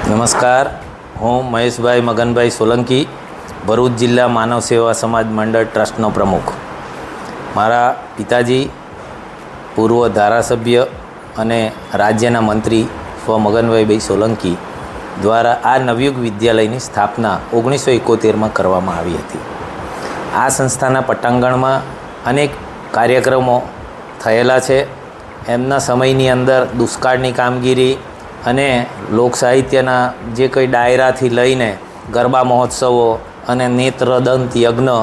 નમસ્કાર, હું મહેશભાઈ મગનભાઈ સોલંકી, ભરૂચ જિલ્લા માનવ સેવા સમાજ મંડળ ટ્રસ્ટનો પ્રમુખ. મારા પિતાજી પૂર્વ ધારાસભ્ય અને રાજ્યના મંત્રી સ્વ મગનભાઈ સોલંકી દ્વારા આ નવયુગ વિદ્યાલયની સ્થાપના 1971માં કરવામાં આવી હતી. આ સંસ્થાના પટાંગણમાં અનેક કાર્યક્રમો થયેલા છે. એમના સમયની અંદર દુષ્કાળની કામગીરી અને લોકસાહિત્યના જે કંઈ ડાયરાથી લઈને ગરબા મહોત્સવો અને નેત્રદંત યજ્ઞ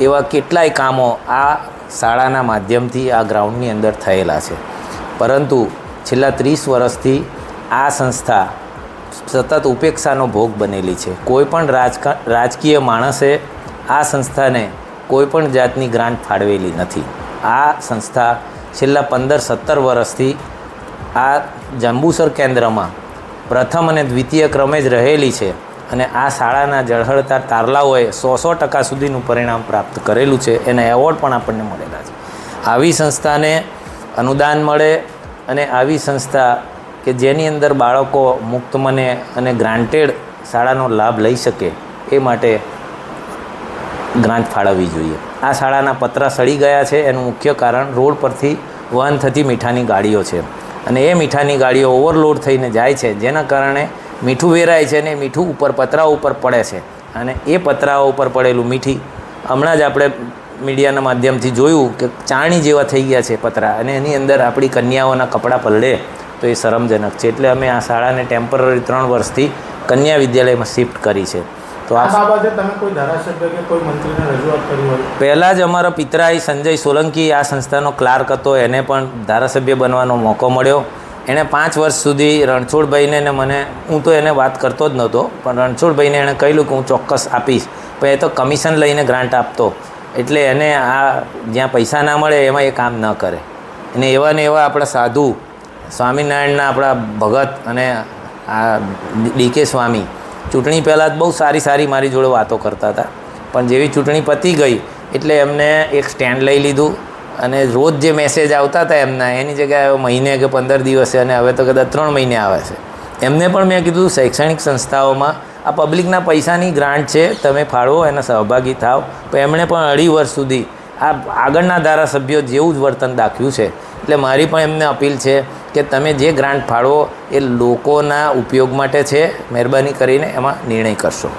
એવા કેટલાય કામો આ શાળાના માધ્યમથી આ ગ્રાઉન્ડની અંદર થયેલા છે. પરંતુ છેલ્લા 30 વર્ષથી આ સંસ્થા સતત ઉપેક્ષાનો ભોગ બનેલી છે. કોઈપણ રાજકીય માણસે આ સંસ્થાને કોઈપણ જાતની ગ્રાન્ટ ફાળવેલી નથી. આ સંસ્થા છેલ્લા 15-17 વર્ષથી આ જંબુસર કેન્દ્રમાં પ્રથમ અને દ્વિતીય ક્રમે જ રહેલી છે અને આ શાળાના ઝળહળતા તારલાઓએ 100% સુધીનું પરિણામ પ્રાપ્ત કરેલું છે. એના એવોર્ડ પણ આપણને મળેલા છે. આવી સંસ્થાને અનુદાન મળે અને આવી સંસ્થા કે જેની અંદર બાળકો મુક્ત મને અને ગ્રાન્ટેડ શાળાનો લાભ લઈ શકે એ માટે ગ્રાન્ટ ફાળવવી જોઈએ. આ શાળાના પતરા સડી ગયા છે. એનું મુખ્ય કારણ રોડ પરથી વહન થતી મીઠાની ગાડીઓ છે અને એ મીઠાની ગાડીઓ ઓવરલોડ થઈને જાય છે, જેના કારણે મીઠું વેરાય છે અને મીઠું ઉપર પતરાઓ ઉપર પડે છે અને એ પતરાઓ ઉપર પડેલું મીઠી હમણાં જ આપણે મીડિયાના માધ્યમથી જોયું કે ચાણી જેવા થઈ ગયા છે પતરા અને એની અંદર આપણી કન્યાઓના કપડાં પલળે તો એ શરમજનક છે. એટલે અમે આ શાળાને ટેમ્પરરી 3 વર્ષથી કન્યા વિદ્યાલયમાં શિફ્ટ કરી છે. તો આ બાબતે તમે કોઈ ધારાસભ્ય કે કોઈ મંત્રીને રજૂઆત કરી હોય? પહેલાં જ અમારા પિતરાઈ સંજય સોલંકી આ સંસ્થાનો ક્લાર્ક હતો, એને પણ ધારાસભ્ય બનવાનો મોકો મળ્યો. એણે 5 વર્ષ સુધી રણછોડભાઈને ને મને, હું તો એને વાત કરતો જ નહોતો, પણ રણછોડભાઈને એણે કહ્યું કે હું ચોક્કસ આપીશ, પણ એ તો કમિશન લઈને ગ્રાન્ટ આપતો, એટલે એને આ જ્યાં પૈસા ના મળે એમાં એ કામ ન કરે. અને એવા ને એવા આપણા સાધુ સ્વામિનારાયણના આપણા ભગત અને આ ડીકે સ્વામી ચૂંટણી પહેલાં જ બહુ સારી મારી જોડે વાતો કરતા હતા, પણ જેવી ચૂંટણી પતી ગઈ એટલે એમને એક સ્ટેન્ડ લઈ લીધું અને રોજ જે મેસેજ આવતા હતા એમના એની જગ્યાએ મહિને કે 15 દિવસે અને હવે તો કદાચ 3 મહિને આવે છે. એમને પણ મેં કીધું શૈક્ષણિક સંસ્થાઓમાં આ પબ્લિકના પૈસાની ગ્રાન્ટ છે, તમે ફાળવો, એના સહભાગી થાવ. પણ એમણે પણ 2.5 વર્ષ સુધી આ આગળના ધારાસભ્યો જેવું જ વર્તન દાખવ્યું છે. એટલે મારી પણ એમને અપીલ છે કે તમે જે ગ્રાન્ટ ફાળવો એ લોકોના ઉપયોગ માટે છે, મહેરબાની કરીને એમાં નિર્ણય કરશો.